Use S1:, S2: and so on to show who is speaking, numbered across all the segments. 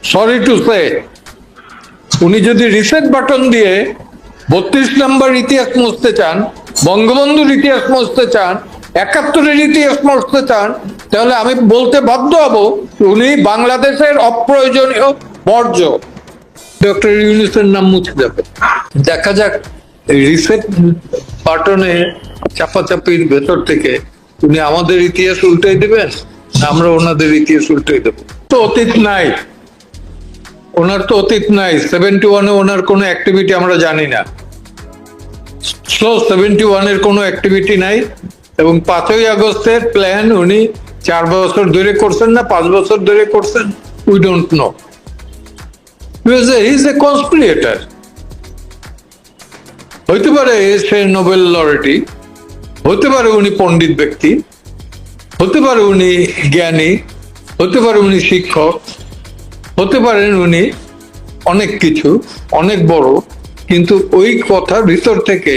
S1: Sorry to say, উনি যদি reset button দিয়ে 32 নম্বর ইতিহাস মুছতে চান, বঙ্গবন্ধুর ইতিহাস মুছতে চান, 71-এর ইতিহাস মুছতে চান, তাহলে আমি বলতে বাধ্য হব উনি বাংলাদেশের অপ্রয়োজনীয় বর্জ্য। ডক্টর ইউনূসের নাম মুছে যাবে। দেখা যাক রিসেট বাটনে চাপাচাপির ভেতর থেকে উনি আমাদের ইতিহাস উল্টাই দেবেন, আমরা ওনাদের ইতিহাস উল্টাই দেবো। তো অতীত নাই, ওনার তো অতীত নাই। 71-এ ওনার কোনো অ্যাক্টিভিটি আমরা জানি না। 71-এর কোনো অ্যাক্টিভিটি নাই, এবং 5ই আগস্টের প্ল্যান উনি 4 বছর ধরে করছেন না 5 বছর ধরে করছেন, we don't know. He is a conspirator. হইতে পারে সে নোবেল লরেটি, হতে পারে উনি পণ্ডিত ব্যক্তি, হতে পারে উনি জ্ঞানী, হতে পারে উনি শিক্ষক, হতে পারেন উনি অনেক কিছু, অনেক বড়, কিন্তু ওই কথার ভিতর থেকে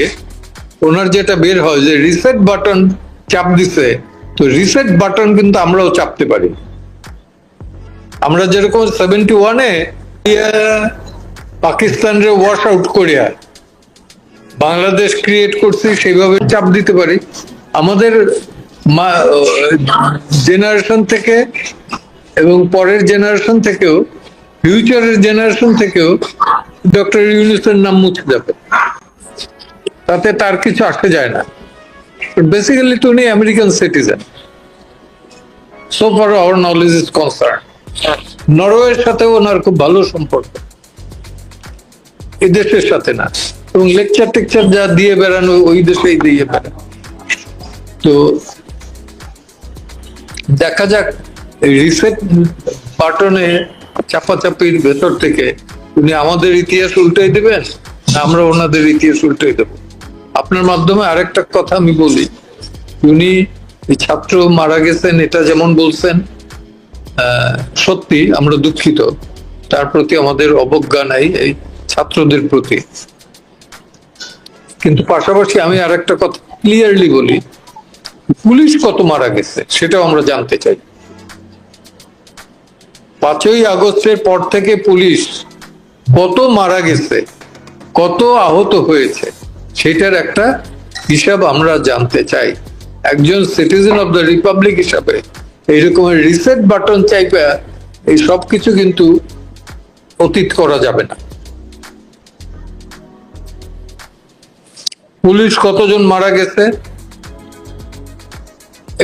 S1: ওনার যেটা বের হয় যে রিসেট বাটন চাপ দিছে, তো রিসেট বাটন কিন্তু আমরাও চাপতে পারি। আমরা যেরকম 71-এ পাকিস্তানরে ওয়াশ আউট করিয়া বাংলাদেশ ক্রিয়েট করছি, সেইভাবে চাপ দিতে পারি। আমাদের জেনারেশন থেকে এবং পরের জেনারেশন থেকেও, ফিউচারের জেনারেশন থেকেও ডক্টর ইউনূসের নাম মুছে যাবে, তাতে তার কিছু আসে যায় না। বেসিক্যালি তো উনি American citizen, so far hour knowledge is concern. নরওয়ের সাথে ওনার খুব ভালো সম্পর্ক, এই দেশের সাথে না। এবং লেকচার টেকচার যা দিয়ে বেড়ানো ওই দেশেই দিয়ে বেড়ানো। তো দেখা যাক রিসেট বাটনে চাপাচাপির ভেতর থেকে উনি আমাদের ইতিহাস উল্টাই দেবেন, আমরা ওনাদের ইতিহাস উল্টাই দেব। আপনার মাধ্যমে আরেকটা কথা আমি বলি, উনি ছাত্র মারা গেছেন এটা যেমন বলছেন, সত্যি আমরা দুঃখিত, তার প্রতি আমাদের অবজ্ঞা নাই এই ছাত্রদের প্রতি। কিন্তু পাশাপাশি আমি আরেকটা কথা ক্লিয়ারলি বলি, পুলিশ কত মারা গেছে সেটাও আমরা জানতে চাই। 5ই আগস্টের পর থেকে পুলিশ কত মারা গেছে, কত আহত হয়েছে, সেটার একটা হিসাব আমরা জানতে চাই। একজন সিটিজেন অফ দ্য রিপাবলিক হিসাবে এইরকম রিসেট বাটন চাইবে এই সব কিছু কিন্তু অতীত করা যাবে না। পুলিশ কতজন মারা গেছে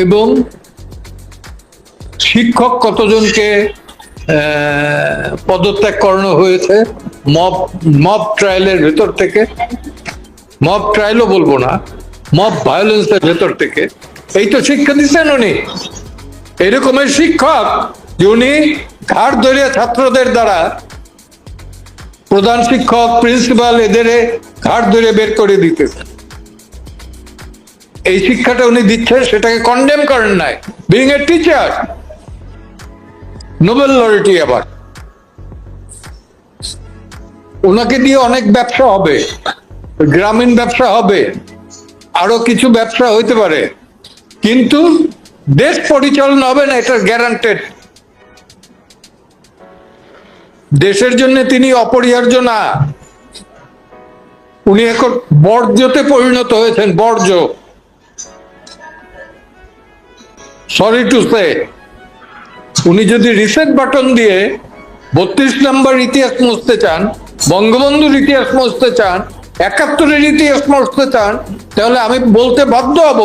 S1: এবং শিক্ষক কতজনকে পদত্যাগ করানো হয়েছে মব ট্রায়ালের ভেতর থেকে, মব ট্রায়ালও বলবো না, মব ভায়োলেন্সের ভেতর থেকে। এই তো শিক্ষা দিচ্ছেন উনি, এরকমের শিক্ষক যে উনি ঘাড় ধরে ছাত্রদের দ্বারা, প্রধান শিক্ষক প্রিন্সিপাল এদের ঘাড় ধরে বের করে দিতেছেন। এই শিক্ষাটা উনি দিচ্ছেন, সেটাকে কন্ডেম করেন নাই। বিং এ টিচার, নোবেল লরেটি, আবার ওনাকে দিয়ে অনেক ব্যবসা হবে, গ্রামীণ ব্যবসা হবে, আরো কিছু ব্যবসা হইতে পারে, কিন্তু দেশ পরিচালনা হবে না, এটা গ্যারান্টেড। দেশের জন্য তিনি অপরিহার্য না, উনি এখন বর্জ্যতে পরিণত হয়েছেন, বর্জ্য। সরি টু সে, উনি যদি রিসেট বাটন দিয়ে 32 নম্বর ইতিহাস মুছতে চান, বঙ্গবন্ধুর ইতিহাস মুছতে চান, 71-এর ইতিহাস মুছতে চান, তাহলে আমি বলতে বাধ্য হব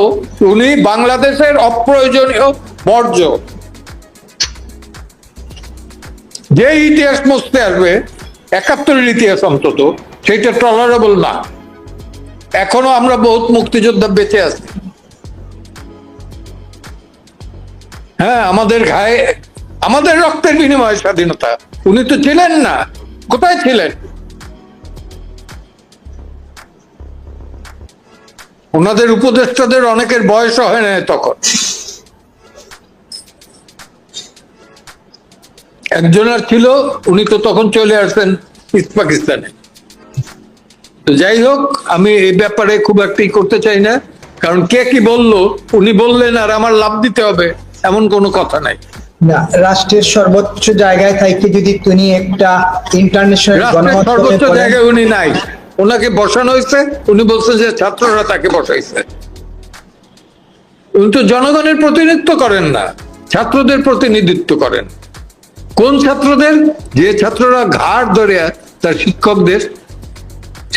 S1: উনি বাংলাদেশের অপ্রয়োজনীয় বর্জ্য। যে ইতিহাস মুছতে আসবে 71-এর ইতিহাস অন্তত, সেটা টলারেবল না। এখনো আমরা বহুত মুক্তিযোদ্ধা বেঁচে আছি। হ্যাঁ, আমাদের গায়ে, আমাদের রক্তের বিনিময়ে স্বাধীনতা। উনি তো ছিলেন না, কোথায় ছিলেন? ওনাদের উপদেষ্টাদের অনেকের বয়স হয় না তখন। একজনের ছিল, উনি তো তখন চলে আসছেন ইস্ট পাকিস্তানে। তো যাই হোক, আমি এই ব্যাপারে খুব একটাই করতে চাই না, কারণ কে কি বললো, উনি বললেন আর আমার লাভ দিতে হবে এমন কোনো কথা নাই।
S2: না, রাষ্ট্রের সর্বোচ্চ জায়গায় থাইকে যদি তিনি একটা ইন্টারন্যাশনাল
S1: রাষ্ট্রের সর্বোচ্চ
S2: গণমাধ্যমে
S1: জায়গায় উনি নাই, ওনাকে বসানো হয়েছে, উনি বলছেন যে ছাত্ররা তাকে বসাইছে। উনি তো জনগণের প্রতিনিধিত্ব করেন না, ছাত্রদের প্রতিনিধিত্ব করেন। কোন ছাত্রদের? যে ছাত্ররা ঘাড় ধরে তার শিক্ষকদের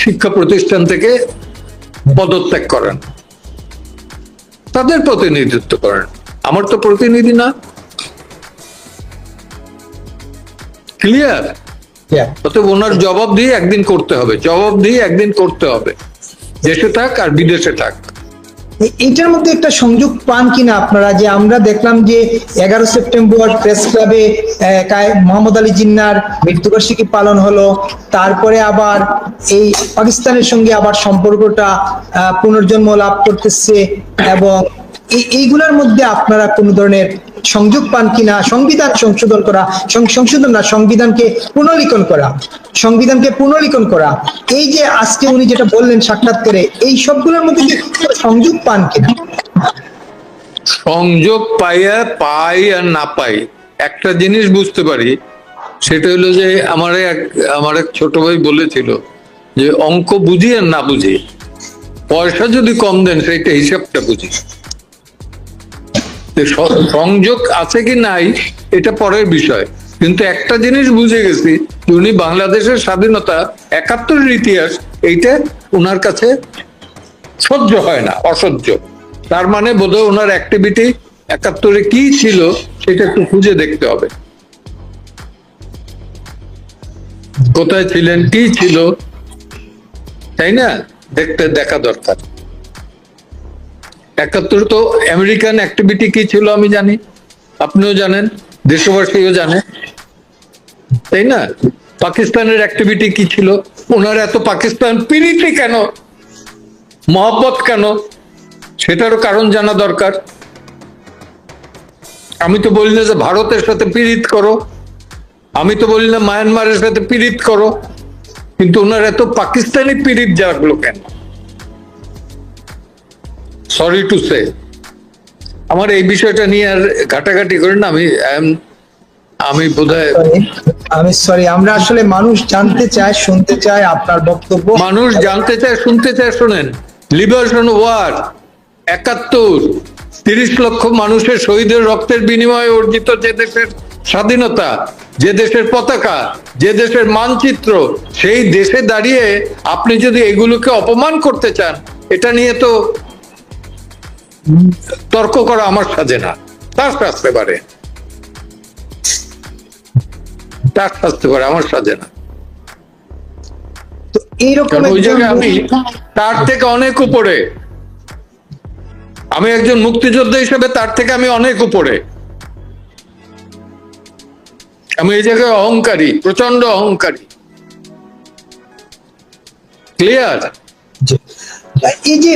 S1: শিক্ষা প্রতিষ্ঠান থেকে পদত্যাগ করেন, তাদের প্রতিনিধিত্ব করেন। আমার তো প্রতিনিধি না। ক্লিয়ার? অতএব ওনার জবাব দিয়ে একদিন করতে হবে, জবাব দিয়ে একদিন করতে হবে, দেশে থাক আর বিদেশে থাক।
S2: এটার মধ্যে একটা সংযোগ পান কিনা আপনারা, যে আমরা দেখলাম যে 11 সেপ্টেম্বর প্রেস ক্লাবে মোহাম্মদ আলী জিন্নার মৃত্যুবার্ষিকী পালন হলো, তারপরে আবার এই পাকিস্তানের সঙ্গে আবার সম্পর্কটা পুনর্জন্ম লাভ করতেছে, এবং এইগুলোর মধ্যে আপনারা কোন ধরনের সংযোগ পান কিনা? সংবিধান সংশোধন করা, সংশোধন না, সংবিধানকে পুনর্লিখন করা, এই যে আজকে উনি যেটা বললেন সাক্ষাৎকারে, এই সবগুলোর মধ্যে কি সংযোগ পান কিনা?
S1: সংযোগ পাই আর না পাই, একটা জিনিস বুঝতে পারি, সেটা হলো যে আমার এক ছোট ভাই বলেছিল যে অঙ্ক বুঝি আর না বুঝি, পয়সা যদি কম দেন সেইটা হিসাবটা বুঝি। সংযোগ আছে কি নাই এটা পরের বিষয়, কিন্তু একটা জিনিস বুঝে গেছি যে উনি বাংলাদেশের স্বাধীনতা, 71-এর ইতিহাস, এইটা ওনার কাছে সহ্য হয় না, অসহ্য। তার মানে বোধহয় ওনার অ্যাক্টিভিটি 71-এ কি ছিল সেটা একটু খুঁজে দেখতে হবে, কোথায় ছিলেন, কি ছিল, তাই না? দেখা দরকার। 71 তো আমেরিকান অ্যাক্টিভিটি কি ছিল আমি জানি, আপনিও জানেন, দেশবাসীও জানে, তাই না? পাকিস্তানের অ্যাক্টিভিটি কি ছিল, ওনার এত পাকিস্তান পিরিতি কেন, মহব্বত কেন, সেটারও কারণ জানা দরকার। আমি তো বলি না যে ভারতের সাথে পীড়িত করো, আমি তো বলি না মায়ানমারের সাথে পীড়িত করো, কিন্তু ওনার এত পাকিস্তানি পীড়িত জাগলো কেন? সরি টু সে, আমার এই বিষয়টা নিয়ে আর ঘাটাঘাটি করেন না। আমি বোধহয়
S2: আমরা আসলে মানুষ জানতে চায়, শুনতে চায় আপনার বক্তব্য।
S1: মানুষ জানতে চায়, শুনতে চায়। শোনেন, লিবারেশন ওয়ার 71, 30 লক্ষ মানুষের শহীদের রক্তের বিনিময়ে অর্জিত যে দেশের স্বাধীনতা, যে দেশের পতাকা, যে দেশের মানচিত্র, সেই দেশে দাঁড়িয়ে আপনি যদি এগুলোকে অপমান করতে চান, এটা নিয়ে তো তর্ক করা আমার সাজে না। তার শাস্তে পারে, আমার সাজে না।
S2: তো এইরকম
S1: ওই জায়গায় আমি তার থেকে অনেক উপরে, আমি একজন মুক্তিযোদ্ধা হিসেবে তার থেকে আমি অনেক উপরে। আমি এই জায়গায় অহংকারী, প্রচন্ড অহংকারী। ক্লিয়ার?
S2: এই যে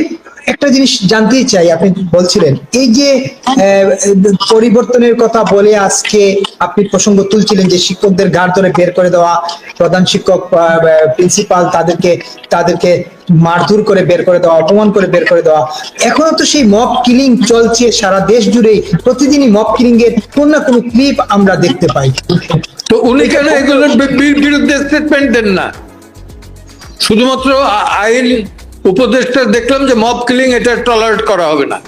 S2: একটা জিনিস জানতেই চাই, আপনি বলছিলেন এই যে পরিবর্তনের কথা বলে আজকে আপনি প্রসঙ্গ তুলছিলেন যে শিক্ষকদের ঘাড় ধরে বের করে দেওয়া, প্রধান শিক্ষক, প্রিন্সিপাল, তাদেরকে মারধর করে বের করে দেওয়া, অপমান করে বের করে দেওয়া। এখনো তো সেই মব কিলিং চলছে সারা দেশ জুড়ে, প্রতিদিনই মব কিলিং এর কোন না কোন ক্লিপ আমরা দেখতে পাই।
S1: তো উনি কেন এগুলোর বিরুদ্ধে স্টেটমেন্ট দেন না? শুধুমাত্র আইন উপদেষ্টা দেখলাম যে মব কিলিং এটা টলারেট করা হবে না,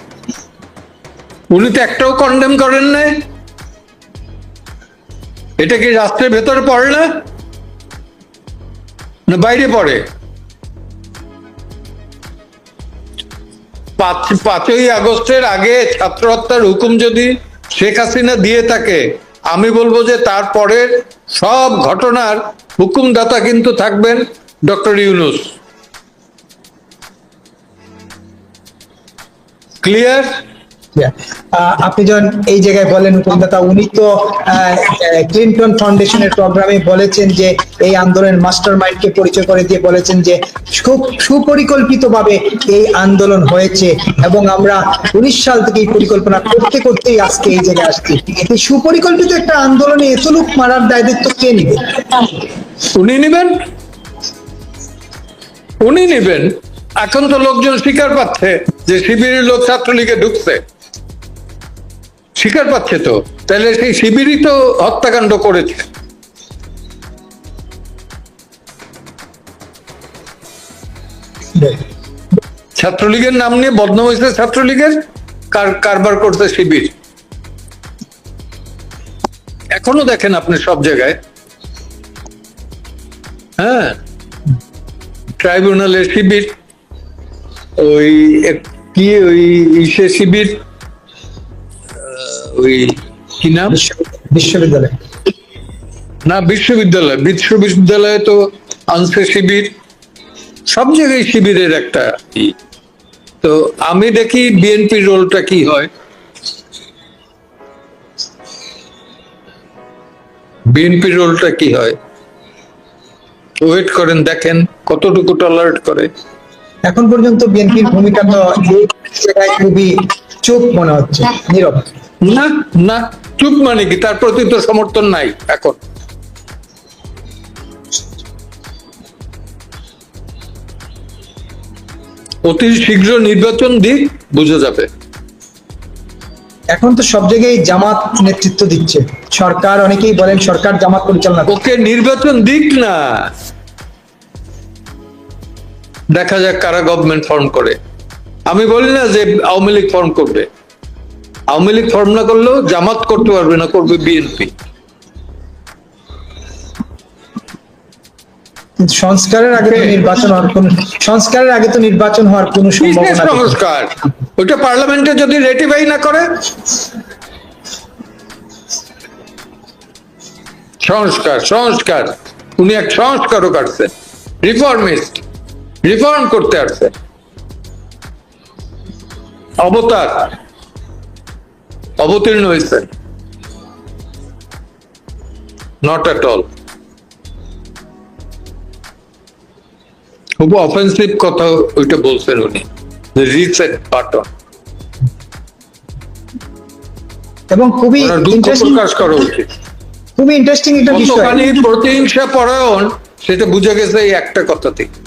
S1: উনি তো একটাও কন্ডেম করেন না। এটা কি রাষ্ট্রের ভেতরে পড়ে না, না বাইরে পড়ে? 5ই আগস্টের আগে ছাত্র হত্যার হুকুম যদি শেখ হাসিনা দিয়ে থাকে, আমি বলবো যে তারপরের সব ঘটনার হুকুমদাতা কিন্তু থাকবেন ডক্টর ইউনূস। ক্লিয়ার?
S2: আপনি যখন এই জায়গায় বলেন হুকুমদাতা, উনি তো ক্লিনটন ফাউন্ডেশনের প্রোগ্রামে বলেছেন যে এই আন্দোলনের মাস্টার মাইন্ডকে পরিচয় করে দিয়ে বলেছেন যে খুব সুপরিকল্পিতভাবে এই আন্দোলন হয়েছে, এবং আমরা 19 সাল থেকে এই পরিকল্পনা করতে করতেই আজকে এই জায়গায় আসছি। এই সুপরিকল্পিত একটা আন্দোলনে এত লোক মারার দায় দায়িত্ব কে নিবে?
S1: উনি নেবেন, উনি নেবেন। এখন তো লোকজন স্বীকার পাচ্ছে যে শিবিরের লোক ছাত্রলীগে ঢুকছে, স্বীকার পাচ্ছে তো। তাহলে সেই শিবিরই তো হত্যাকাণ্ড করেছে। ছাত্রলীগের নাম নিয়ে বদনাম হয়েছে, ছাত্রলীগের কারবার করতে শিবির। এখনো দেখেন আপনি সব জায়গায়, হ্যাঁ, ট্রাইব্যুনালের শিবির, ওই ওই ইসে শিবির, ওই কি নাম,
S2: বিশ্ববিদ্যালয়,
S1: না বিশ্ববিদ্যালয়ে তো আনছে শিবির, সব জায়গায় শিবিরের একটা ই। তো আমি দেখি বিএনপির রোলটা কি হয়। বিএনপির রোলটা কি হয়, ওয়েট করেন, দেখেন কতটুকু টলারেট করে।
S2: এখন পর্যন্ত বিএনপির ভূমিকা তো এই জায়গায় খুবই চুপ মনে হচ্ছে, নীরব।
S1: না না, চুপ মানে কি, তার প্রতি তো সমর্থন নাই এখন। অতি শীঘ্র নির্বাচন দিক, বোঝা যাবে।
S2: এখন তো সব জায়গায় জামাত নেতৃত্ব দিচ্ছে সরকার, অনেকেই বলেন সরকার জামাত পরিচালনা করছে।
S1: ওকে নির্বাচন দিক না, দেখা যাক কারা গভর্নমেন্ট ফর্ম করে। আমি বলি না যে আওয়ামী লীগ ফর্ম করবে, আওয়ামী লীগ ফর্ম না করলেও জামাত করতে পারবে না, করবে বিএনপি।
S2: সংস্কারের আগে তো নির্বাচন হওয়ার কোন সম্ভাবনা নেই।
S1: সংস্কার ওইটা পার্লামেন্টে যদি রেটিফাই না করে, সংস্কার উনি এক সংস্কারক আসছেন, রিফর্মিস্ট, রিফর্ম করতে আসছেন, অবতীর্ণ হয়েছেন, নট এট অল। খুব অফেন্সিভ কথা ওইটা বলছেন উনি, রিসেট বাটন।
S2: এবং খুবই
S1: দুঃখ প্রকাশ করা উচিত।
S2: ইন্টারেস্টিং একটা বিষয়,
S1: প্রতিহিংসা পরায়ণ, সেটা বুঝা গেছে এই একটা কথা থেকে।